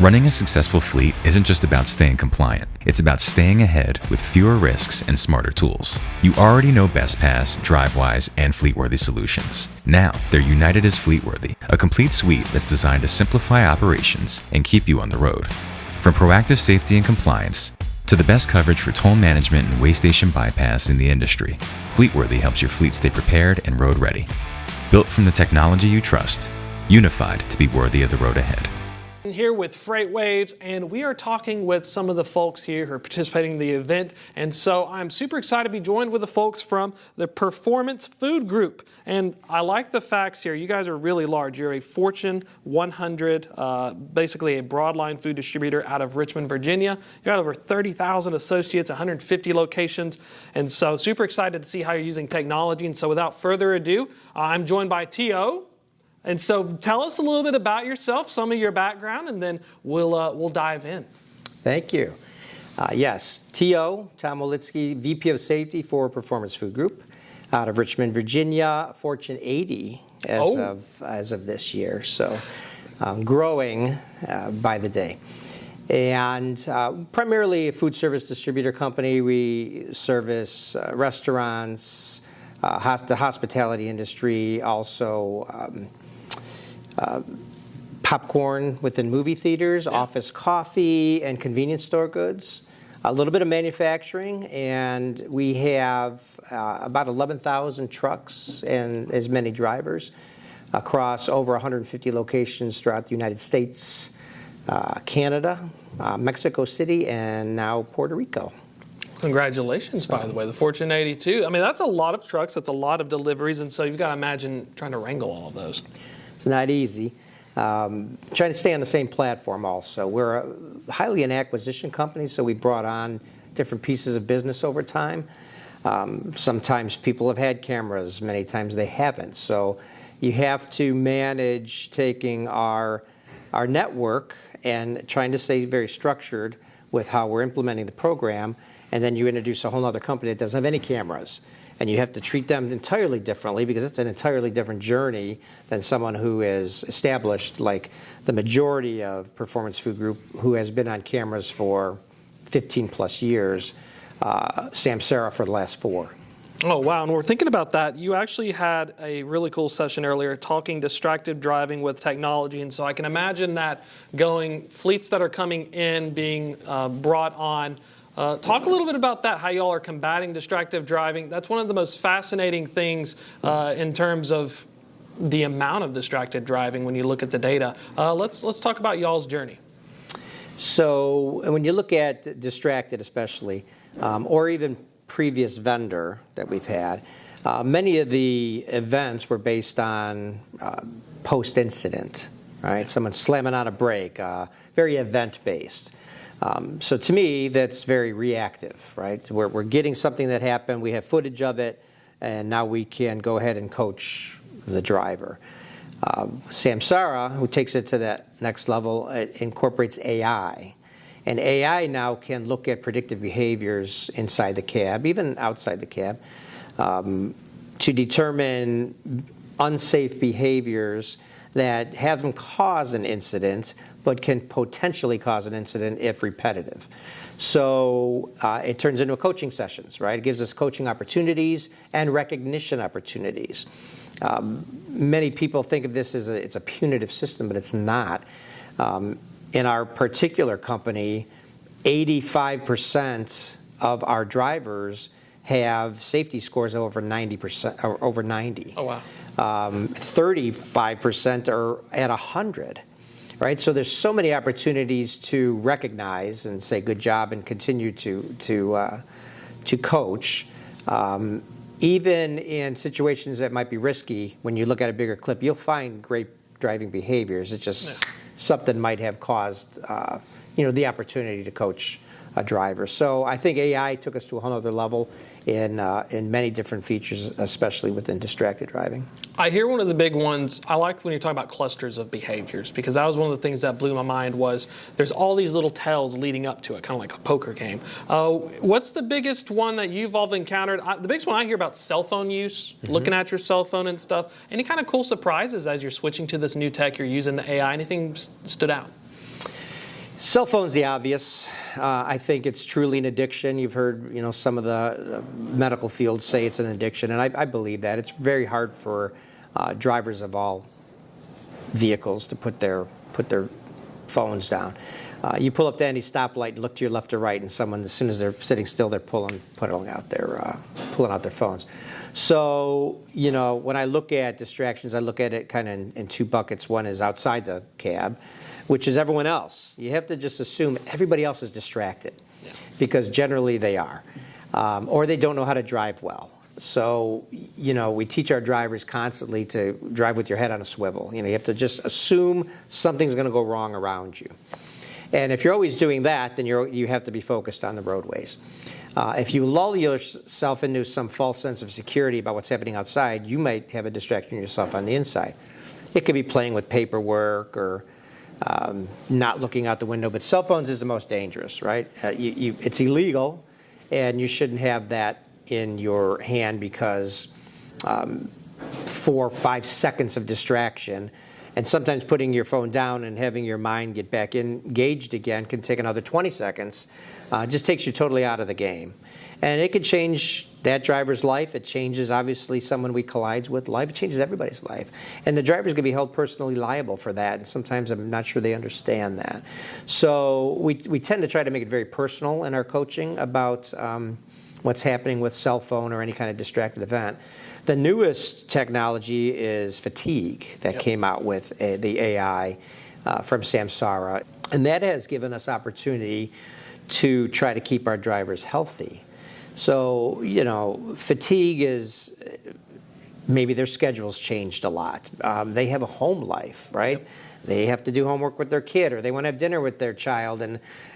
Running a successful fleet isn't just about staying compliant. It's about staying ahead with fewer risks and smarter tools. You already know BestPass, DriveWise, and Fleetworthy solutions. Now, they're united as Fleetworthy, a complete suite that's designed to simplify operations and keep you on the road. From proactive safety and compliance to the best coverage for toll management and weigh station bypass in the industry, Fleetworthy helps your fleet stay prepared and road ready. Built from the technology you trust, unified to be worthy of the road ahead. Here with FreightWaves, and we are talking with some of the folks here who are participating in the event. And so I'm super excited to be joined with the folks from the Performance Food Group. And I like the facts here. You guys are really large. You're a Fortune 100, basically a broadline food distributor out of Richmond, Virginia. You got over 30,000 associates, 150 locations. And so super excited to see how you're using technology. And so without further ado, I'm joined by T.O. And so tell us a little bit about yourself, some of your background, and then we'll dive in. Thank you. Yes, T.O., Tom Olitsky, VP of Safety for Performance Food Group out of Richmond, Virginia, Fortune 80 as of this year. So growing by the day. And primarily a food service distributor company. We service restaurants, the hospitality industry, also popcorn within movie theaters, office coffee, and convenience store goods. A little bit of manufacturing, and we have about 11,000 trucks and as many drivers across over 150 locations throughout the United States, Canada, Mexico City, and now Puerto Rico. Congratulations, by the way, the Fortune 82. I mean, that's a lot of trucks, that's a lot of deliveries, and so you've got to imagine trying to wrangle all of those. It's not easy. Trying to stay on the same platform also. We're highly an acquisition company, so we brought on different pieces of business over time. Sometimes people have had cameras, many times they haven't. So you have to manage taking our network and trying to stay very structured with how we're implementing the program, and then you introduce a whole other company that doesn't have any cameras. And you have to treat them entirely differently because it's an entirely different journey than someone who is established, like the majority of Performance Food Group, who has been on cameras for 15 plus years, Samsara for the last 4. Oh, wow. And we're thinking about that. You actually had a really cool session earlier talking distracted driving with technology. And so I can imagine that going fleets that are coming in, being brought on. Talk a little bit about that, how y'all are combating distracted driving. That's one of the most fascinating things in terms of the amount of distracted driving when you look at the data. Let's talk about y'all's journey. So when you look at distracted especially, or even previous vendor that we've had, many of the events were based on post-incident, right? Someone slamming on a brake, very event-based. So to me, that's very reactive, right? We're getting something that happened, we have footage of it, and now we can go ahead and coach the driver. Samsara, who takes it to that next level, it incorporates AI. And AI now can look at predictive behaviors inside the cab, even outside the cab, to determine unsafe behaviors that haven't caused an incident, but can potentially cause an incident if repetitive. So it turns into coaching sessions, right? It gives us coaching opportunities and recognition opportunities. Many people think of this as it's a punitive system, but it's not. In our particular company, 85% of our drivers have safety scores of over 90%, or over 90. Oh, wow. 35% are at 100. Right, so there's so many opportunities to recognize and say good job and continue to coach. Even in situations that might be risky, when you look at a bigger clip, you'll find great driving behaviors. It's just something might have caused the opportunity to coach a driver. So I think AI took us to a whole other level in many different features, especially within distracted driving. I hear one of the big ones, I liked when you talk about clusters of behaviors, because that was one of the things that blew my mind was there's all these little tells leading up to it, kind of like a poker game. What's the biggest one that you've all encountered? The biggest one I hear about cell phone use, looking at your cell phone and stuff. Any kind of cool surprises as you're switching to this new tech, you're using the AI? Anything stood out? Cell phone's the obvious. I think it's truly an addiction. You've heard, some of the medical fields say it's an addiction, and I believe that. It's very hard for drivers of all vehicles to put their phones down. You pull up to any stoplight and look to your left or right, and someone, as soon as they're sitting still, they're pulling out their phones. So, when I look at distractions, I look at it kind of in two buckets. One is outside the cab, which is everyone else. You have to just assume everybody else is distracted, because generally they are, or they don't know how to drive well. So, we teach our drivers constantly to drive with your head on a swivel. You have to just assume something's going to go wrong around you. And if you're always doing that, then you have to be focused on the roadways. If you lull yourself into some false sense of security about what's happening outside, you might have a distraction yourself on the inside. It could be playing with paperwork or not looking out the window, but cell phones is the most dangerous, right? It's illegal, and you shouldn't have that in your hand, because 4 or 5 seconds of distraction, and sometimes putting your phone down and having your mind get back engaged again can take another 20 seconds. Just takes you totally out of the game. And it could change that driver's life. It changes, obviously, someone we collides with life. It changes everybody's life. And the driver's going to be held personally liable for that. And sometimes I'm not sure they understand that. So we tend to try to make it very personal in our coaching about what's happening with cell phone or any kind of distracted event. The newest technology is fatigue that came out with the AI from Samsara. And that has given us opportunity to try to keep our drivers healthy. So, fatigue is, maybe their schedule's changed a lot. They have a home life, right? Yep. They have to do homework with their kid, or they want to have dinner with their child,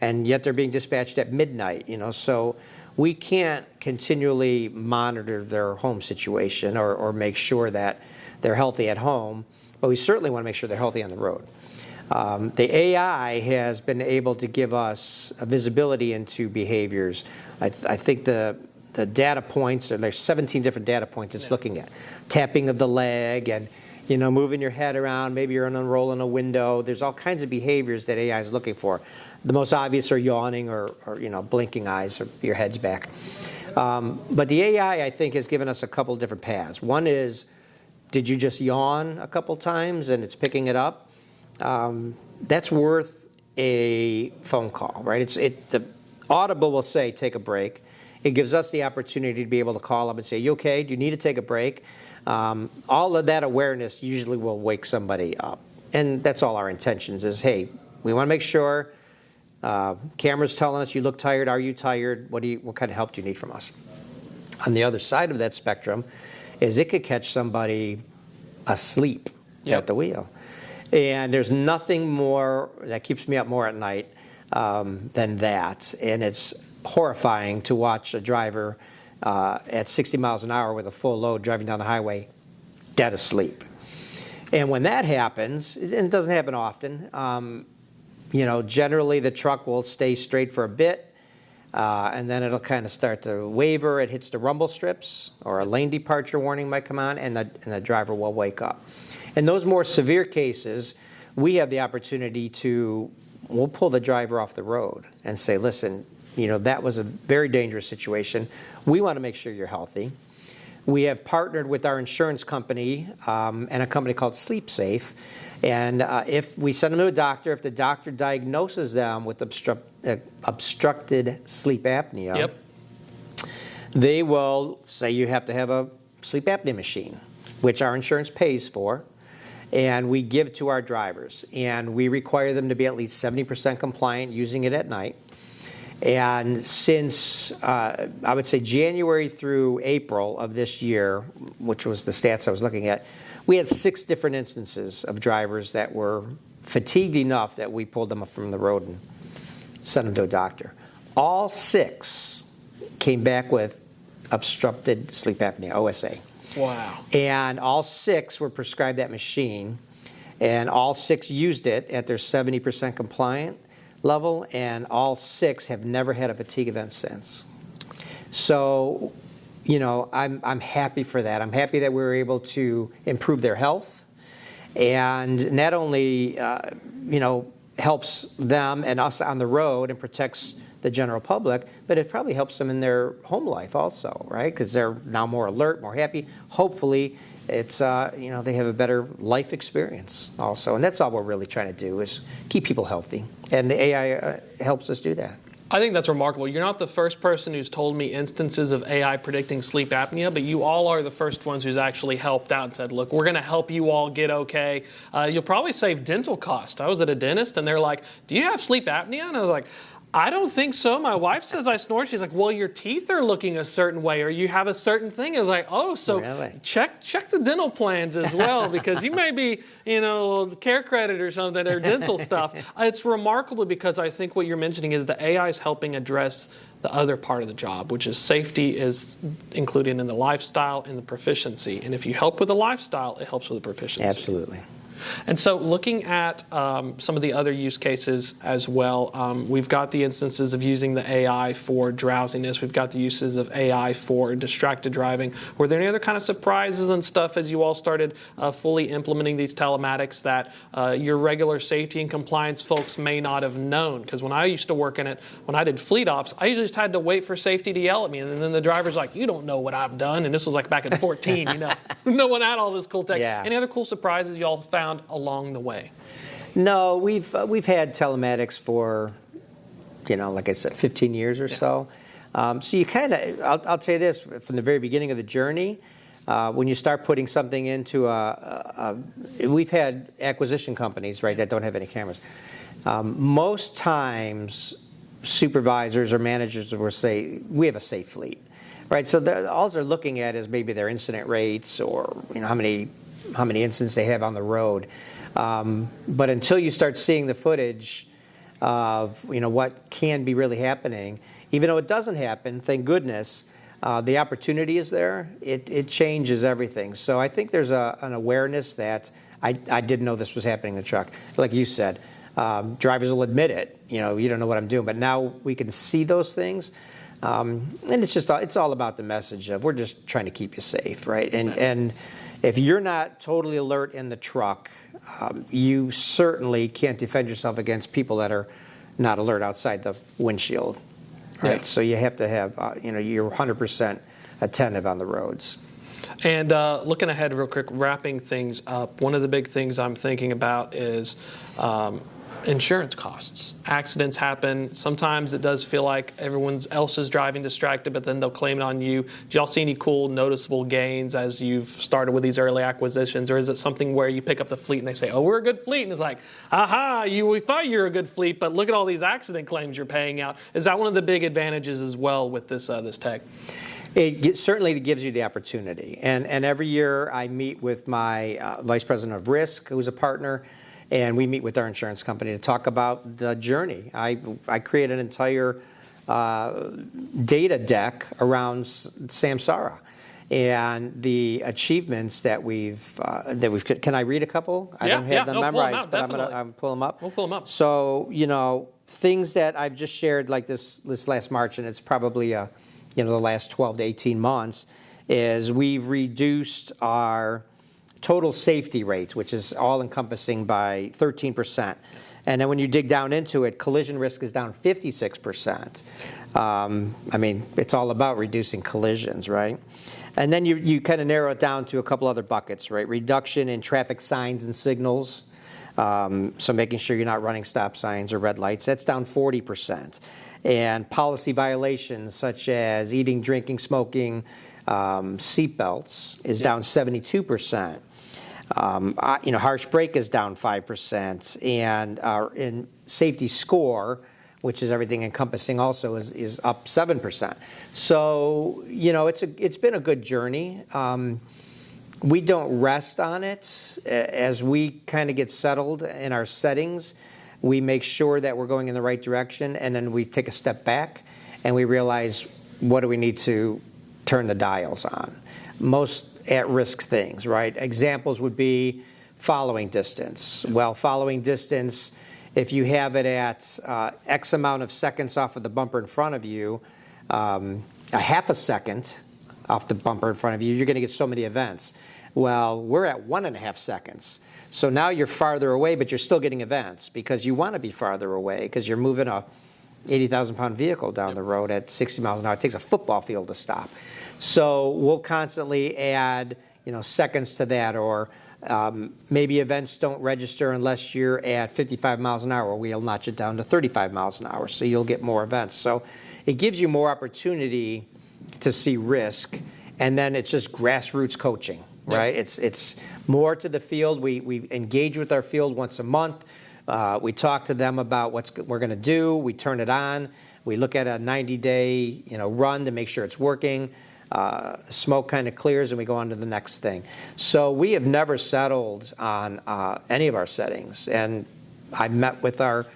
and yet they're being dispatched at midnight, So we can't continually monitor their home situation or make sure that they're healthy at home, but we certainly want to make sure they're healthy on the road. The AI has been able to give us a visibility into behaviors. I think the data points, there's 17 different data points it's looking at. Tapping of the leg and, moving your head around. Maybe you're unrolling a window. There's all kinds of behaviors that AI is looking for. The most obvious are yawning or blinking eyes, or your head's back. But the AI, I think, has given us a couple different paths. One is, did you just yawn a couple times and it's picking it up? That's worth a phone call, right? The Audible will say, take a break. It gives us the opportunity to be able to call up and say, you okay? Do you need to take a break? All of that awareness usually will wake somebody up. And that's all our intentions is, hey, we want to make sure camera's telling us you look tired. Are you tired? What kind of help do you need from us? On the other side of that spectrum is it could catch somebody asleep at the wheel. And there's nothing more that keeps me up more at night than that. And it's horrifying to watch a driver at 60 miles an hour with a full load driving down the highway dead asleep. And when that happens, and it doesn't happen often, generally the truck will stay straight for a bit, and then it'll kind of start to waver. It hits the rumble strips, or a lane departure warning might come on, and the driver will wake up. In those more severe cases, we have the opportunity we'll pull the driver off the road and say, listen, that was a very dangerous situation. We want to make sure you're healthy. We have partnered with our insurance company and a company called Sleep Safe. And if we send them to a doctor, if the doctor diagnoses them with obstructed sleep apnea, they will say you have to have a sleep apnea machine, which our insurance pays for, and we give to our drivers. And we require them to be at least 70% compliant using it at night. And since, I would say, January through April of this year, which was the stats I was looking at, we had 6 different instances of drivers that were fatigued enough that we pulled them up from the road and sent them to a doctor. All 6 came back with obstructed sleep apnea, OSA. Wow. And all 6 were prescribed that machine, and all 6 used it at their 70% compliant level, and all 6 have never had a fatigue event since. So, I'm happy for that. I'm happy that we were able to improve their health, and not only, helps them and us on the road and protects the general public, but it probably helps them in their home life also, right? Because they're now more alert, more happy. Hopefully, it's they have a better life experience also, and that's all we're really trying to do is keep people healthy, and the AI helps us do that. I think that's remarkable. You're not the first person who's told me instances of AI predicting sleep apnea, but you all are the first ones who's actually helped out and said, look, we're going to help you all get okay. You'll probably save dental costs. I was at a dentist, and they're like, do you have sleep apnea? And I was like, I don't think so. My wife says I snore. She's like, well, your teeth are looking a certain way, or you have a certain thing. I was like, oh, so really? check the dental plans as well, because you may be, care credit or something, or dental stuff. It's remarkable because I think what you're mentioning is the AI is helping address the other part of the job, which is safety is included in the lifestyle and the proficiency. And if you help with the lifestyle, it helps with the proficiency. Absolutely. And so looking at some of the other use cases as well, we've got the instances of using the AI for drowsiness. We've got the uses of AI for distracted driving. Were there any other kind of surprises and stuff as you all started fully implementing these telematics that your regular safety and compliance folks may not have known? Because when I used to work in it, when I did fleet ops, I usually just had to wait for safety to yell at me. And then the driver's like, you don't know what I've done. And this was like back in 2014, No one had all this cool tech. Yeah. Any other cool surprises you all found along the way? No, we've had telematics for, like I said, 15 years or so. So you kind of, I'll tell you this, from the very beginning of the journey, when you start putting something into we've had acquisition companies, right, that don't have any cameras. Most times, supervisors or managers will say, we have a safe fleet, right? So all they're looking at is maybe their incident rates or, how many incidents they have on the road. But until you start seeing the footage of what can be really happening, even though it doesn't happen, thank goodness, the opportunity is there. It changes everything. So I think there's an awareness that I didn't know this was happening in the truck. Like you said, drivers will admit it. You don't know what I'm doing, but now we can see those things. And it's all about the message of we're just trying to keep you safe, right? And if you're not totally alert in the truck, you certainly can't defend yourself against people that are not alert outside the windshield, right? Yeah. So you have to have, you're 100% attentive on the roads. And looking ahead real quick, wrapping things up, one of the big things I'm thinking about is insurance costs. Accidents happen. Sometimes it does feel like everyone else is driving distracted, but then they'll claim it on you. Do y'all see any cool, noticeable gains as you've started with these early acquisitions? Or is it something where you pick up the fleet and they say, oh, we're a good fleet? And it's like, aha, we thought you were a good fleet, but look at all these accident claims you're paying out. Is that one of the big advantages as well with this tech? It certainly gives you the opportunity. And every year I meet with my vice president of risk, who's a partner, and we meet with our insurance company to talk about the journey. I create an entire data deck around Samsara and the achievements that we've. Can I read a couple? I don't have them memorized, but I'm pull them up. We'll pull them up. So things that I've just shared like this last March, and it's probably the last 12 to 18 months, is we've reduced our total safety rates, which is all-encompassing, by 13%. And then when you dig down into it, collision risk is down 56%. It's all about reducing collisions, right? And then you kind of narrow it down to a couple other buckets, right? Reduction in traffic signs and signals. So making sure you're not running stop signs or red lights, that's down 40%. And policy violations such as eating, drinking, smoking, seatbelts is down 72%. Harsh brake is down 5%, and our safety score, which is everything encompassing, also is up 7%. So it's been a good journey. We don't rest on it. As we kind of get settled in our settings, we make sure that we're going in the right direction, and then we take a step back and we realize, what do we need to turn the dials on? Most at-risk things, right? Examples would be following distance. Well, following distance, if you have it at X amount of seconds off of the bumper in front of you, a half a second off the bumper in front of you, you're going to get so many events. Well, we're at 1.5 seconds. So now you're farther away, but you're still getting events because you want to be farther away because you're moving a 80,000-pound vehicle down the road at 60 miles an hour. It takes a football field to stop. So we'll constantly add, seconds to that, or maybe events don't register unless you're at 55 miles an hour. We'll notch it down to 35 miles an hour, so you'll get more events. So it gives you more opportunity to see risk, and then it's just grassroots coaching, right? It's more to the field. We engage with our field once a month. We talk to them about what we're going to do. We turn it on. We look at a 90-day run to make sure it's working. Smoke kind of clears, and we go on to the next thing. So we have never settled on any of our settings. And I met with our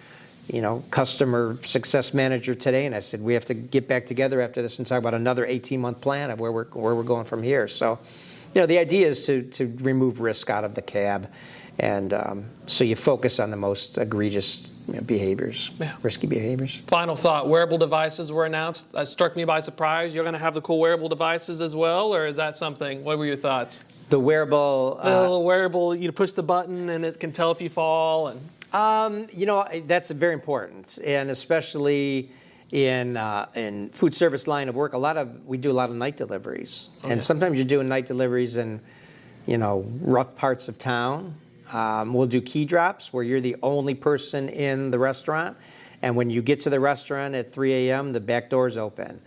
customer success manager today, and I said we have to get back together after this and talk about another 18-month plan of where we're going from here. So, the idea is to remove risk out of the cab, and so you focus on the most egregious behaviors, risky behaviors. Final thought, wearable devices were announced. That struck me by surprise. You're going to have the cool wearable devices as well, or is that something? What were your thoughts? The wearable... the little wearable, you push the button and it can tell if you fall. And that's very important, and especially in food service line of work, we do a lot of night deliveries, and sometimes you're doing night deliveries in rough parts of town. We'll do key drops where you're the only person in the restaurant, and when you get to the restaurant at 3 a.m., the back door's open,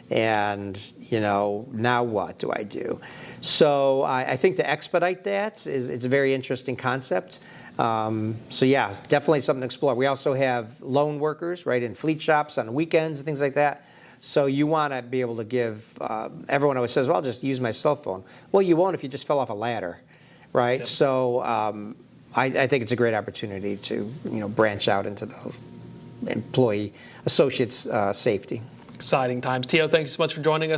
and now what do I do? So I think to expedite that it's a very interesting concept. So yeah, definitely something to explore. We also have lone workers, right, in fleet shops on the weekends and things like that. So you want to be able to give, everyone always says, well, I'll just use my cell phone. Well, you won't if you just fell off a ladder, right? Yep. So I think it's a great opportunity to branch out into the employee associates safety. Exciting times. Tio, thank you so much for joining us.